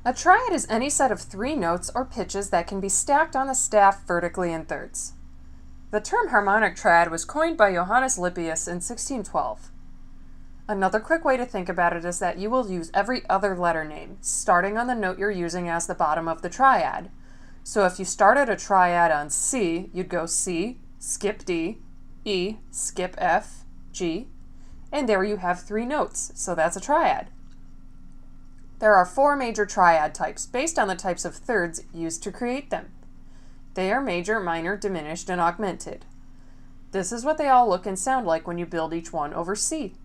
A triad is any set of 3 notes or pitches that can be stacked on the staff vertically in thirds. The term harmonic triad was coined by Johannes Lippius in 1612. Another quick way to think about it is that you will use every other letter name, starting on the note you're using as the bottom of the triad. So if you started a triad on C, you'd go C, skip D, E, skip F, G, and there you have 3 notes, so that's a triad. There are 4 major triad types based on the types of thirds used to create them. They are major, minor, diminished, and augmented. This is what they all look and sound like when you build each one over C.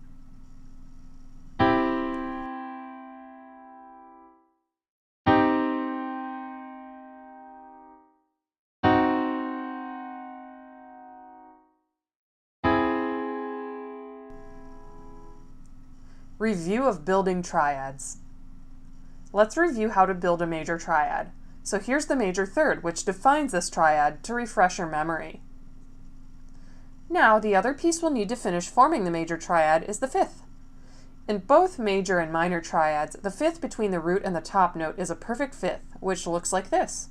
Review of building triads. Let's review how to build a major triad. So here's the major third, which defines this triad to refresh your memory. Now, the other piece we'll need to finish forming the major triad is the 5th. In both major and minor triads, the 5th between the root and the top note is a perfect 5th, which looks like this.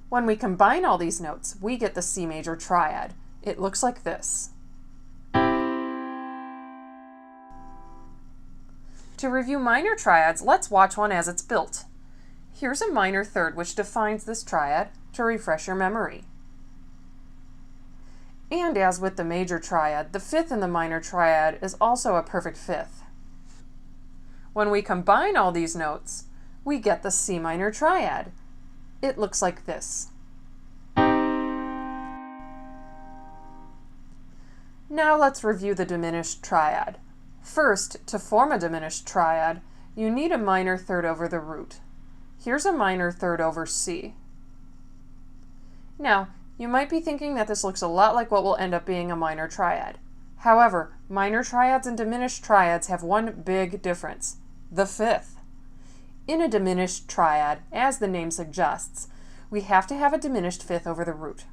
When we combine all these notes, we get the C major triad. It looks like this. To review minor triads, let's watch one as it's built. Here's a minor third which defines this triad to refresh your memory. And as with the major triad, the 5th in the minor triad is also a perfect 5th. When we combine all these notes, we get the C minor triad. It looks like this. Now let's review the diminished triad. First, to form a diminished triad, you need a minor third over the root. Here's a minor third over C. Now, you might be thinking that this looks a lot like what will end up being a minor triad. However, minor triads and diminished triads have one big difference: the 5th. In a diminished triad, as the name suggests, we have to have a diminished 5th over the root.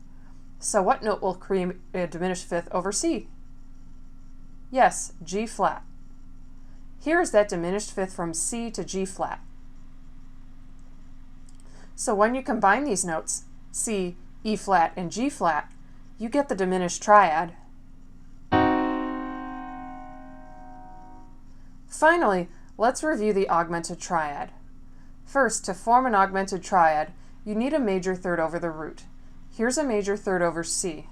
So what note will create a diminished 5th over C? Yes, G flat. Here is that diminished 5th from C to G flat. So when you combine these notes, C, E flat, and G flat, you get the diminished triad. Finally, let's review the augmented triad. First, to form an augmented triad, you need a major third over the root. Here's a major third over C.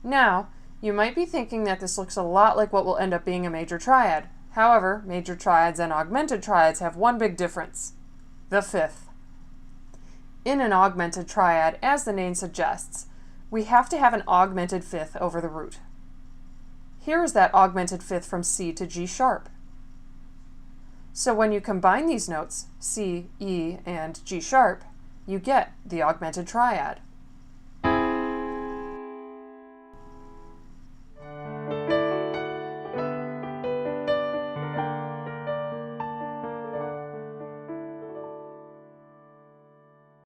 Now, you might be thinking that this looks a lot like what will end up being a major triad. However, major triads and augmented triads have one big difference: the 5th. In an augmented triad, as the name suggests, we have to have an augmented 5th over the root. Here is that augmented 5th from C to G sharp. So when you combine these notes, C, E, and G sharp, you get the augmented triad.